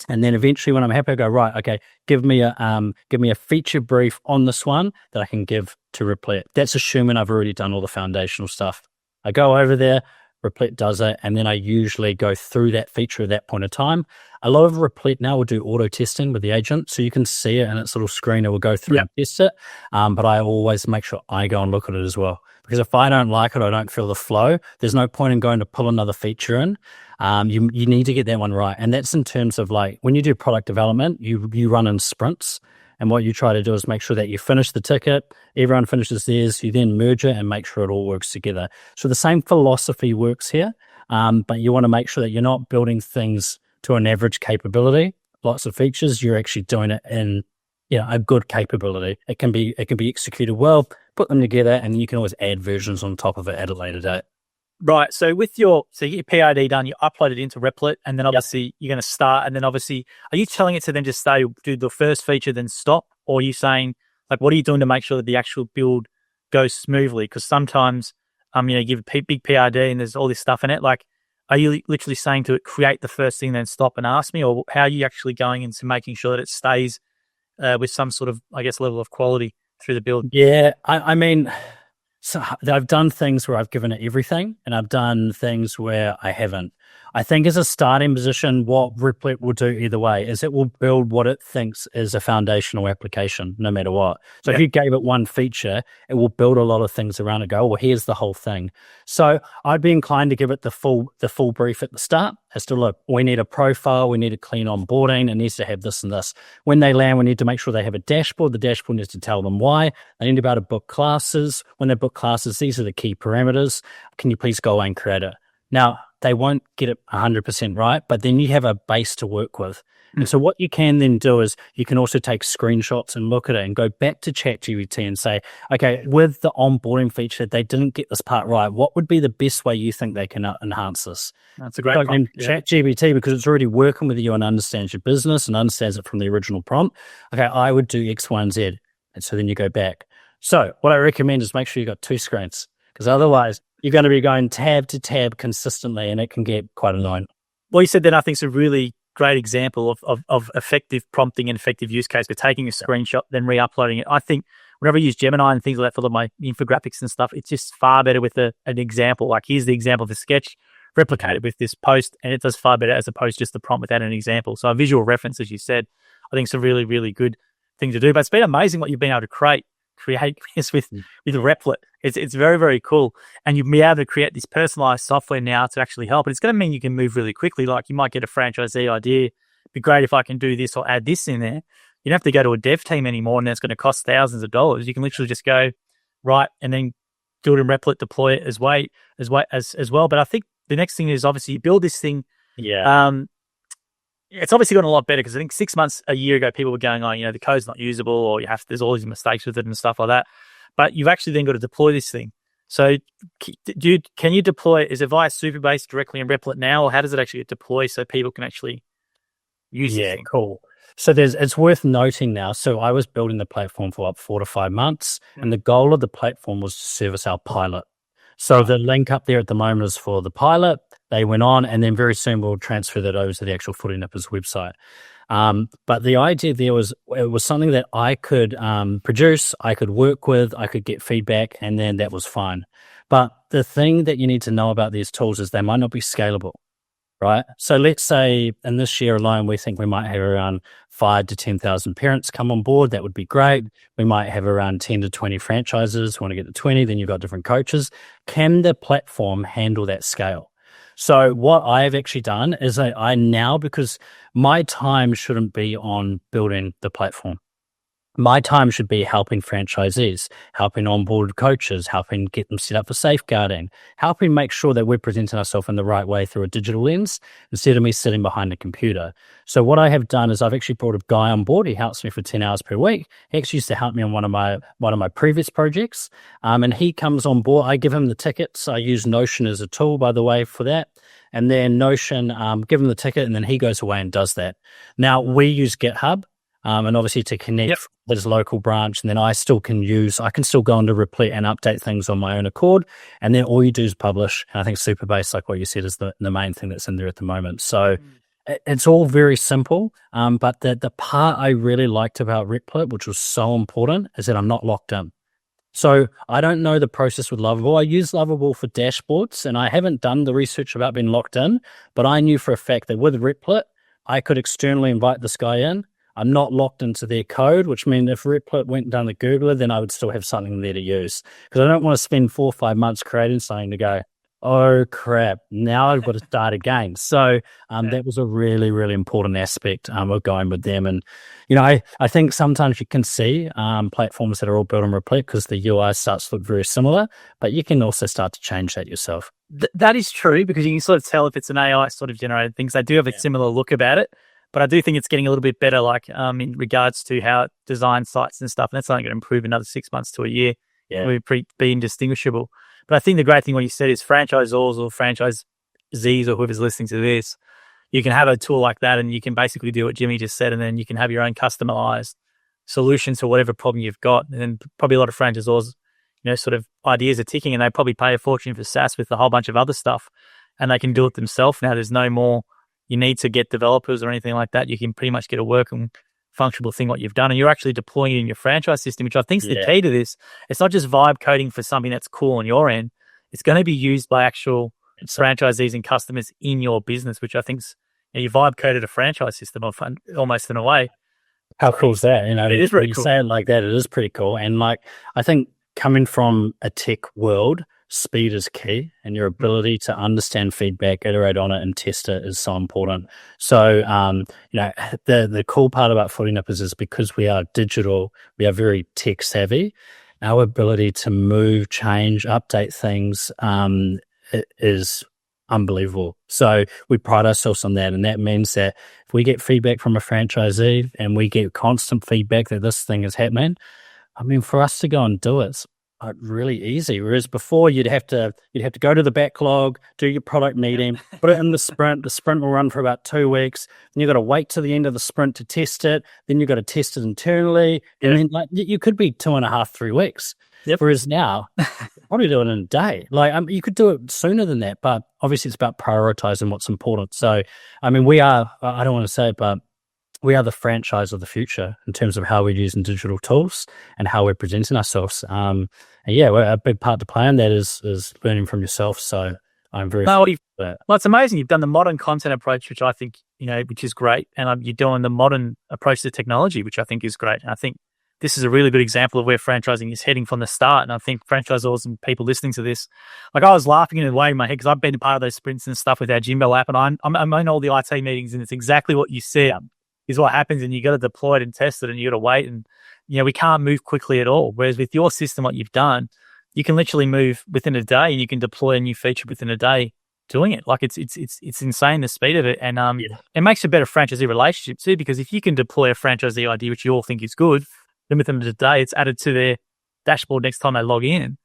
S2: And then eventually when I'm happy, I go, right, okay, give me a feature brief on this one that I can give to Replit. That's assuming I've already done all the foundational stuff. I go over there, Replit does it, and then I usually go through that feature at that point of time. A lot of Replit now will do auto testing with the agent, so you can see it in its little screen. It will go through and test it, but I always make sure I go and look at it as well. Because if I don't like it, I don't feel the flow, there's no point in going to pull another feature in. You need to get that one right. And that's in terms of like when you do product development, you run in sprints. And what you try to do is make sure that you finish the ticket, everyone finishes theirs, you then merge it and make sure it all works together. So the same philosophy works here, but you want to make sure that you're not building things to an average capability, lots of features, you're actually doing it in a good capability. It can be executed well, put them together, and you can always add versions on top of it at a later date.
S1: Right. So you get your PID done, you upload it into Replit, and then obviously you're going to start. And then obviously, are you telling it to then just stay, do the first feature, then stop? Or are you saying, like, what are you doing to make sure that the actual build goes smoothly? Because sometimes, you give a big PID and there's all this stuff in it. Like, are you literally saying to it, create the first thing, then stop and ask me? Or how are you actually going into making sure that it stays with some sort of, I guess, level of quality through the build?
S2: Yeah. I mean, so I've done things where I've given it everything, and I've done things where I haven't. I think as a starting position, what Replit will do either way is it will build what it thinks is a foundational application, no matter what. So if you gave it one feature, it will build a lot of things around it. Go, well, here's the whole thing. So I'd be inclined to give it the full brief at the start as to, look, we need a profile, we need a clean onboarding, it needs to have this and this. When they land, we need to make sure they have a dashboard. The dashboard needs to tell them why. They need to be able to book classes. When they book classes, these are the key parameters. Can you please go away and create it? Now, they won't get it 100% right, but then you have a base to work with. And so what you can then do is you can also take screenshots and look at it and go back to ChatGPT and say, okay, with the onboarding feature, they didn't get this part right. What would be the best way you think they can enhance this?
S1: That's a great prompt.
S2: ChatGPT, because it's already working with you and understands your business and understands it from the original prompt. Okay, I would do X, Y, and Z. And so then you go back. So what I recommend is make sure you've got two screens, because otherwise you're going to be going tab to tab consistently, and it can get quite annoying.
S1: Well, you said that I think it's a really great example of effective prompting and effective use case for taking a screenshot, then re-uploading it. I think whenever I use Gemini and things like that for my infographics and stuff, it's just far better with an example. Like, here's the example of the sketch, replicate it with this post, and it does far better as opposed to just the prompt without an example. So a visual reference, as you said, I think it's a really, really good thing to do. But it's been amazing what you've been able to create this with Replit. It's very, very cool. And you'll be able to create this personalized software now to actually help. And it's going to mean you can move really quickly. Like, you might get a franchisee idea. It'd be great if I can do this or add this in there. You don't have to go to a dev team anymore, and it's going to cost thousands of dollars. You can literally just go, right, and then do it in Replit, deploy it as well. But I think the next thing is obviously you build this thing.
S2: Yeah.
S1: It's obviously gotten a lot better, because I think 6 months, a year ago, people were going, oh, the code's not usable, or there's all these mistakes with it and stuff like that. But you've actually then got to deploy this thing. So can you deploy, is it via Supabase directly in Replit now, or how does it actually get deployed so people can actually use it?
S2: Yeah, cool. So it's worth noting now. So I was building the platform for 4 to 5 months, and the goal of the platform was to service our pilot. So the link up there at the moment is for the pilot. They went on, and then very soon we'll transfer that over to the actual Footy Nippers website. But the idea there was, it was something that I could produce, I could work with, I could get feedback, and then that was fine. But the thing that you need to know about these tools is they might not be scalable, right? So let's say in this year alone, we think we might have around 5 to 10,000 parents come on board. That would be great. We might have around 10 to 20 franchises. We want to get to 20, then you've got different coaches. Can the platform handle that scale? So what I've actually done is I now, because my time shouldn't be on building the platform. My time should be helping franchisees, helping onboard coaches, helping get them set up for safeguarding, helping make sure that we're presenting ourselves in the right way through a digital lens instead of me sitting behind a computer. So what I have done is I've actually brought a guy on board. He helps me for 10 hours per week. He actually used to help me on one of my previous projects. And he comes on board. I give him the tickets. I use Notion as a tool, by the way, for that. And then Notion, give him the ticket, and then he goes away and does that. Now, we use GitHub. And obviously to connect with his local branch, and then I can still go into Replit and update things on my own accord. And then all you do is publish. And I think Supabase, like what you said, is the main thing that's in there at the moment. So it's all very simple. But the part I really liked about Replit, which was so important, is that I'm not locked in. So I don't know the process with Lovable. I use Lovable for dashboards, and I haven't done the research about being locked in, but I knew for a fact that with Replit, I could externally invite this guy in. I'm not locked into their code, which means if Replit went down the Googler, then I would still have something there to use. Because I don't want to spend 4 or 5 months creating something to go, oh crap, now I've got to start again. So that was a really, really important aspect of going with them. And, I think sometimes you can see platforms that are all built on Replit because the UI starts to look very similar, but you can also start to change that yourself.
S1: That is true, because you can sort of tell if it's an AI sort of generated things. They do have a similar look about it. But I do think it's getting a little bit better, like in regards to how it designs sites and stuff. And that's only going to improve another 6 months to a year.
S2: Yeah.
S1: We'll be indistinguishable. But I think the great thing what you said is franchisors or franchisees or whoever's listening to this, you can have a tool like that and you can basically do what Jimmy just said, and then you can have your own customized solution to whatever problem you've got. And then probably a lot of franchisors, sort of ideas are ticking, and they probably pay a fortune for SaaS with a whole bunch of other stuff, and they can do it themselves now. There's no more you need to get developers or anything like that. You can pretty much get a working, functional thing what you've done, and you're actually deploying it in your franchise system, which I think is the key to this. It's not just vibe coding for something that's cool on your end. It's going to be used by actual franchisees and customers in your business, which I think you vibe coded a franchise system almost in a way.
S2: How cool is that?
S1: It is pretty cool.
S2: You say it like that, it is pretty cool. And I think coming from a tech world, speed is key, and your ability to understand feedback, iterate on it, and test it is so important. So, the cool part about Footy Nippers is because we are digital, we are very tech savvy. Our ability to move, change, update things is unbelievable. So we pride ourselves on that, and that means that if we get feedback from a franchisee and we get constant feedback that this thing is happening, for us to go and do it's really easy. Whereas before you'd have to go to the backlog, do your product meeting, put it in the sprint. The sprint will run for about 2 weeks. Then you've got to wait till the end of the sprint to test it. Then you've got to test it internally. And then you could be 2.5, 3 weeks. Yep. Whereas now, probably do it in a day. You could do it sooner than that, but obviously it's about prioritizing what's important. So, we are, I don't want to say it, but we are the franchise of the future in terms of how we're using digital tools and how we're presenting ourselves. We're a big part to play in that is learning from yourself. So I'm very
S1: well, it's amazing. You've done the modern content approach, which I think, which is great. And you're doing the modern approach to technology, which I think is great. And I think this is a really good example of where franchising is heading from the start. And I think franchisors and people listening to this, I was laughing in a way in my head because I've been a part of those sprints and stuff with our Jimbo app, and I'm in all the IT meetings, and it's exactly what you said is what happens, and you got to deploy it and test it, and you got to wait, and we can't move quickly at all. Whereas with your system, what you've done, you can literally move within a day, and you can deploy a new feature within a day doing it. It's insane, the speed of it, and it makes a better franchisee relationship too, because if you can deploy a franchisee idea which you all think is good, then within a day it's added to their dashboard next time they log in.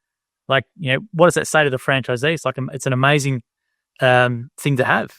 S1: What does that say to the franchisee? It's an amazing thing to have.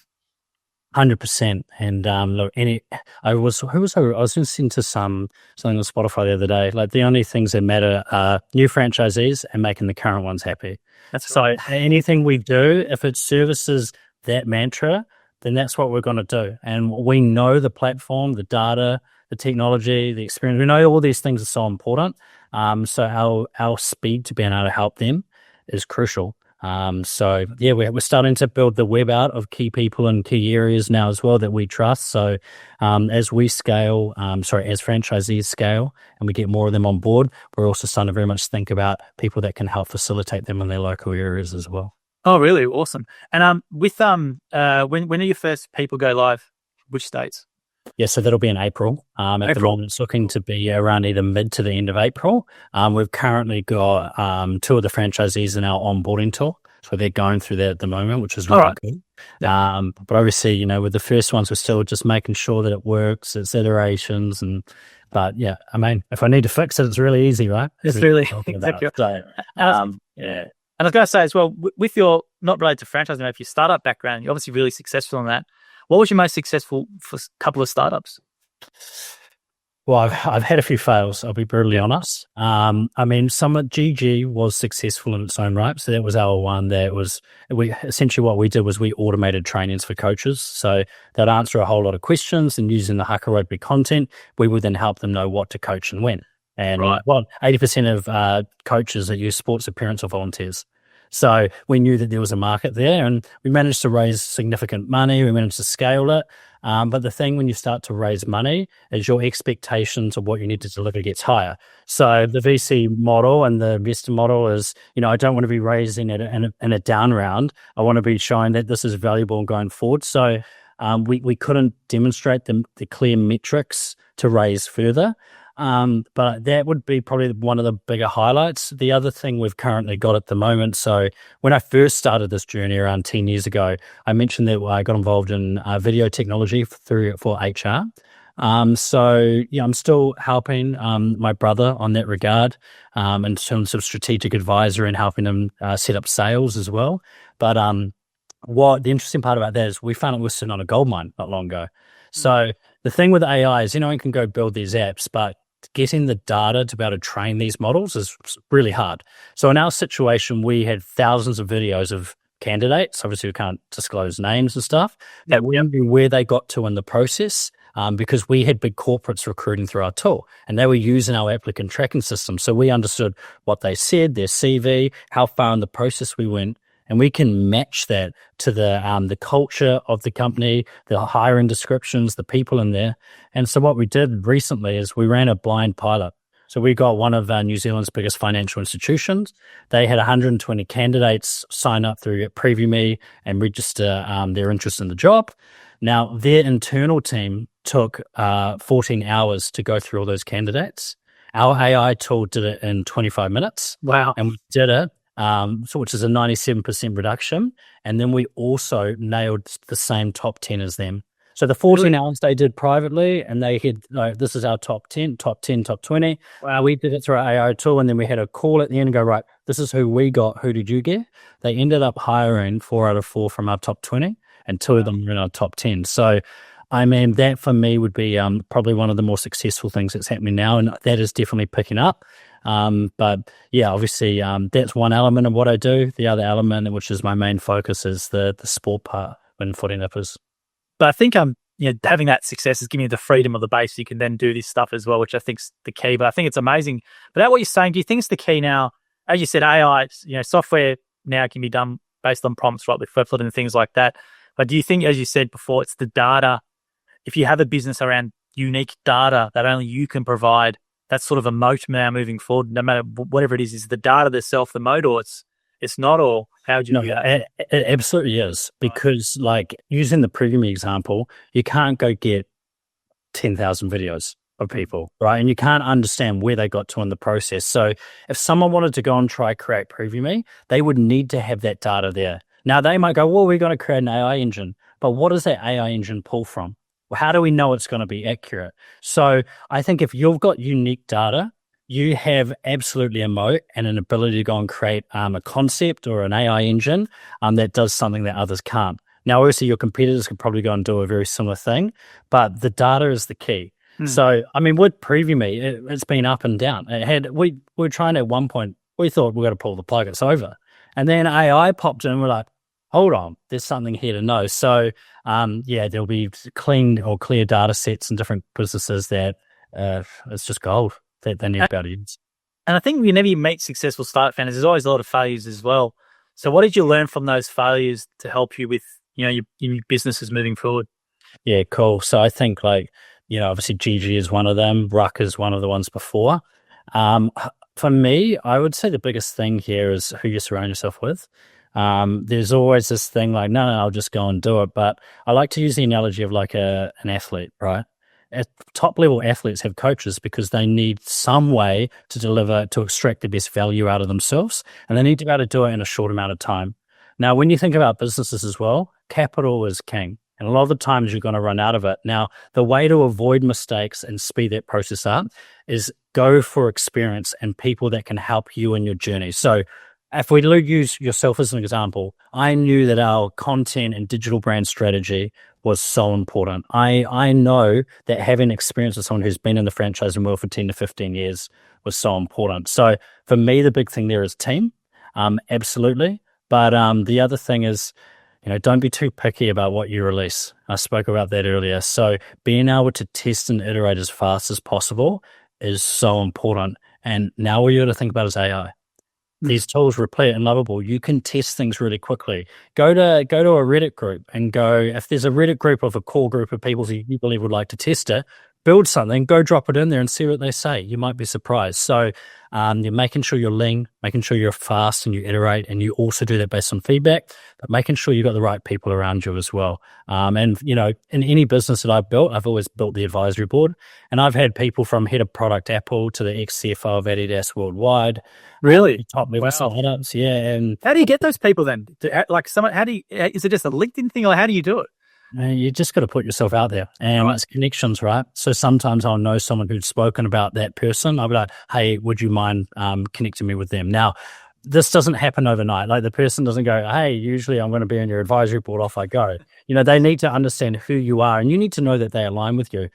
S2: 100%. And look, I was listening to something on Spotify the other day. The only things that matter are new franchisees and making the current ones happy. So anything we do, if it services that mantra, then that's what we're going to do. And we know the platform, the data, the technology, the experience. We know all these things are so important. So our speed to being able to help them is crucial. We're starting to build the web out of key people in key areas now as well that we trust. So as we scale, as franchisees scale and we get more of them on board, we're also starting to very much think about people that can help facilitate them in their local areas as well.
S1: Oh, really? Awesome. And with when are your first people go live? Which states?
S2: Yeah, so that'll be in April. At the moment, it's looking to be around either mid to the end of April. We've currently got 2 of the franchisees in our onboarding tool. So they're going through that at the moment, which is really cool. Yeah. But obviously, with the first ones, we're still just making sure that it works, it's iterations. But if I need to fix it, it's really easy, right?
S1: It's really exactly. So, and I was going to say as well, with your, not related to franchising, if your startup background, you're obviously really successful in that. What was your most successful couple of startups?
S2: Well, I've had a few fails, I'll be brutally honest. Some of GG was successful in its own right. So that was our one essentially what we did was we automated trainings for coaches. So they'd answer a whole lot of questions, and using the Haka Rugby content, we would then help them know what to coach and when. And
S1: Right.
S2: 80% of coaches that use sports are parents or volunteers. So we knew that there was a market there, and we managed to raise significant money. We managed to scale it. But the thing when you start to raise money is your expectations of what you need to deliver gets higher. So the VC model and the investor model is, I don't want to be raising it in a down round. I want to be showing that this is valuable going forward. So we couldn't demonstrate the clear metrics to raise further. But that would be probably one of the bigger highlights. The other thing we've currently got at the moment, so when I first started this journey around 10 years ago, I mentioned that I got involved in video technology for HR. So I'm still helping my brother on that regard in terms of strategic advisor and helping him set up sales as well. But what the interesting part about that is we found it was sitting on a gold mine not long ago. So the thing with AI is anyone can go build these apps, but getting the data to be able to train these models is really hard. So in our situation, we had thousands of videos of candidates. Obviously, we can't disclose names and stuff. That we knew where they got to in the process because we had big corporates recruiting through our tool, and they were using our applicant tracking system. So we understood what they said, their CV, how far in the process we went. And we can match that to the culture of the company, the hiring descriptions, the people in there. And so what we did recently is we ran a blind pilot. So we got one of New Zealand's biggest financial institutions. They had 120 candidates sign up through Preview Me and register their interest in the job. Now, their internal team took 14 hours to go through all those candidates. Our AI tool did it in 25 minutes.
S1: Wow.
S2: And we did it. Which is a 97% reduction. And then we also nailed the same top 10 as them. So the 14 hours they did privately, and they had, this is our top 10, top 20. Wow. We did it through our AI tool, and then we had a call at the end and go, right, this is who we got. Who did you get? They ended up hiring 4 out of 4 from our top 20, and 2 of them were in our top 10. So, I mean, that for me would be probably one of the more successful things that's happening now, and that is definitely picking up. But yeah, obviously, that's one element of what I do. The other element, which is my main focus, is the sport part in Footy Nippers.
S1: But I think having that success is giving you the freedom of the base. You can then do this stuff as well, which I think is the key. But I think it's amazing. But that what you're saying, do you think it's the key now? As you said, AI, software now can be done based on prompts, right, with Replit and things like that. But do you think, as you said before, it's the data? If you have a business around unique data that only you can provide, that's sort of a moat now moving forward. No matter whatever it is the data itself the moat, or it's not, or how do you do that?
S2: It absolutely is, because like using the Preview Me example, you can't go get 10,000 videos of people, right? And you can't understand where they got to in the process. So if someone wanted to go and try create Preview Me, they would need to have that data there. Now they might go, well, we're going to create an AI engine, but what does that AI engine pull from? Well, how do we know it's going to be accurate? So I think if you've got unique data, you have absolutely a moat and an ability to go and create a concept or an AI engine that does something that others can't. Now, obviously, your competitors could probably go and do a very similar thing, but the data is the key. So, I mean, with Preview Me, it's been up and down. We were trying at one point, we thought we're going to pull the plug, it's over. And then AI popped in, and we're like, hold on, there's something here to know. So, there'll be clear data sets in different businesses that it's just gold that they need to be able to use.
S1: And I think whenever you meet successful startup founders, there's always a lot of failures as well. So what did you learn from those failures to help you with, your businesses moving forward?
S2: Yeah, cool. So I think obviously GG is one of them. Ruck is one of the ones before. For me, I would say the biggest thing here is who you surround yourself with. There's always this thing like, no, I'll just go and do it. But I like to use the analogy of like an athlete, right? Top level athletes have coaches because they need some way to deliver, to extract the best value out of themselves. And they need to be able to do it in a short amount of time. Now, when you think about businesses as well, capital is king. And a lot of the times you're going to run out of it. Now, the way to avoid mistakes and speed that process up is go for experience and people that can help you in your journey. So if we use yourself as an example, I knew that our content and digital brand strategy was so important. I know that having experience with someone who's been in the franchising world for 10 to 15 years was so important. So for me, the big thing there is team, absolutely. But the other thing is, don't be too picky about what you release. I spoke about that earlier. So being able to test and iterate as fast as possible is so important. And now all you got to think about is AI. These tools, Replit and Lovable, you can test things really quickly. Go to a Reddit group and go, if there's a Reddit group of a core group of people who you believe would like to test it, build something, go drop it in there and see what they say. You might be surprised. So you're making sure you're lean, making sure you're fast and you iterate, and you also do that based on feedback, but making sure you've got the right people around you as well. And, you know, in any business that I've built, I've always built the advisory board, and I've had people from head of product Apple to the ex-CFO of Adidas worldwide.
S1: Really?
S2: Top level startups, yeah. And
S1: how do you get those people then? Is it just a LinkedIn thing, or how do you do it?
S2: You just got to put yourself out there, and it's connections, right? So sometimes I'll know someone who's spoken about that person. I'll be like, hey, would you mind connecting me with them? Now, this doesn't happen overnight. Like, the person doesn't go, hey, usually I'm going to be on your advisory board, off I go. You know, they need to understand who you are, and you need to know that they align with you.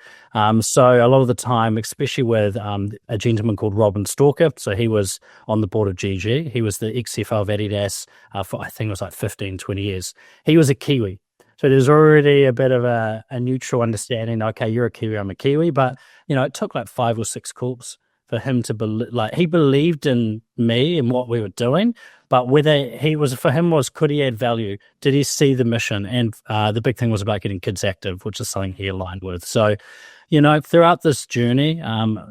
S2: So a lot of the time, especially with a gentleman called Robin Stalker, so he was on the board of GG. He was the ex-CFO of Adidas for, I think it was like 15, 20 years. He was a Kiwi. So there's already a bit of a neutral understanding. Okay, you're a Kiwi, I'm a Kiwi. But, you know, it took like 5 or 6 calls for him to believe. Like, he believed in me and what we were doing, but whether for him was, could he add value? Did he see the mission? And the big thing was about getting kids active, which is something he aligned with. So, you know, throughout this journey,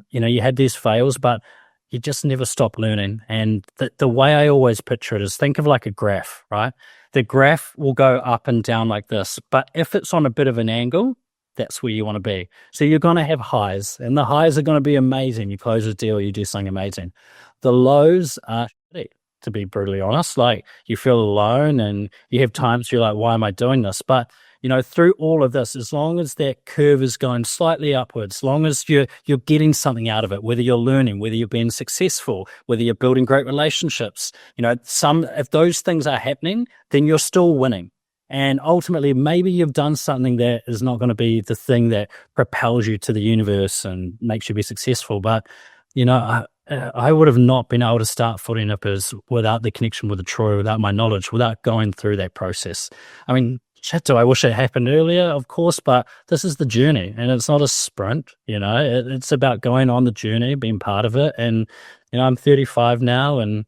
S2: you know, you had these fails, but you just never stop learning. And the way I always picture it is, think of like a graph, right? The graph will go up and down like this, but if it's on a bit of an angle, that's where you want to be. So you're going to have highs, and the highs are going to be amazing. You close a deal, you do something amazing. The lows are shitty, to be brutally honest. Like, you feel alone, and you have times you're like, why am I doing this? But, you know, through all of this, as long as that curve is going slightly upwards, as long as you're getting something out of it, whether you're learning, whether you're being successful, whether you're building great relationships, you know, if those things are happening, then you're still winning. And ultimately, maybe you've done something that is not going to be the thing that propels you to the universe and makes you be successful. But, you know, I would have not been able to start Footy Nippers without the connection with the Troy, without my knowledge, without going through that process. I mean, shit, do I wish it happened earlier? Of course, but this is the journey, and it's not a sprint. You know, it's about going on the journey, being part of it. And, you know, I'm 35 now, and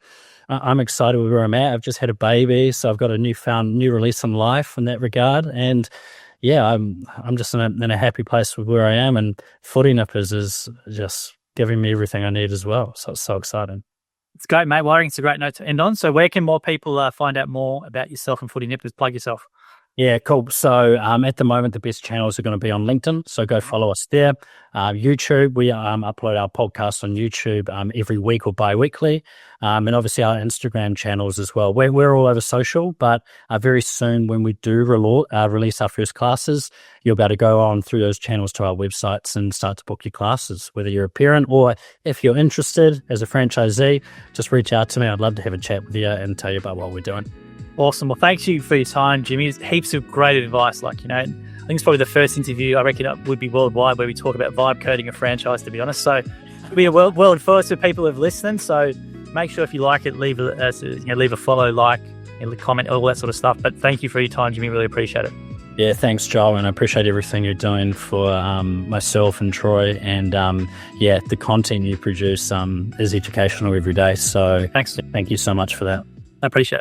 S2: I'm excited with where I'm at. I've just had a baby, so I've got a new release in life in that regard. And yeah, I'm just in a happy place with where I am, and Footy Nippers is just giving me everything I need as well. So it's so exciting.
S1: It's great, mate. Well, I think it's a great note to end on. So where can more people find out more about yourself and Footy Nippers? Plug yourself.
S2: Yeah, cool. So at the moment, the best channels are going to be on LinkedIn. So go follow us there. YouTube, we upload our podcast on YouTube every week or bi-weekly. And obviously our Instagram channels as well. We're all over social, but very soon when we do release our first classes, you'll be able to go on through those channels to our websites and start to book your classes. Whether you're a parent or if you're interested as a franchisee, just reach out to me. I'd love to have a chat with you and tell you about what we're doing.
S1: Awesome. Well, thanks you for your time, Jimmy. It's heaps of great advice. Like, you know, I think it's probably the first interview I reckon it would be worldwide where we talk about vibe coding a franchise, to be honest. So it'll be a world first for people who've listened. So make sure if you like it, leave a follow, like, and comment, all that sort of stuff. But thank you for your time, Jimmy. Really appreciate it.
S2: Yeah, thanks, Joel, and I appreciate everything you're doing for myself and Troy. And the content you produce is educational every day. So
S1: thanks.
S2: Thank you so much for that.
S1: I appreciate it.